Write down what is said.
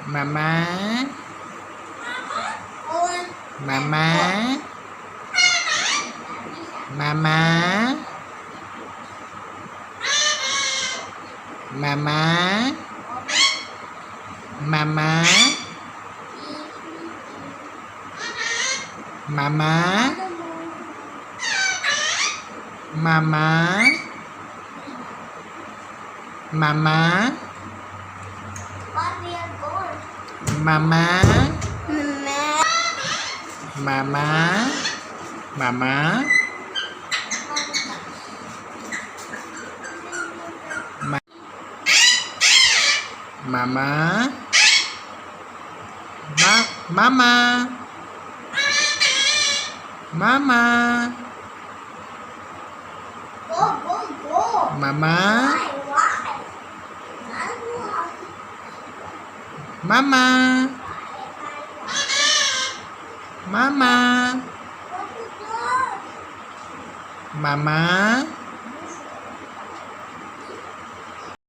Mama. Mama. Mama. Mama. Mama. Mama. Mama. Mama. Mama. Mama. Mama. Mama. Mama. Mama. Mama. Mama. Mama. Mama.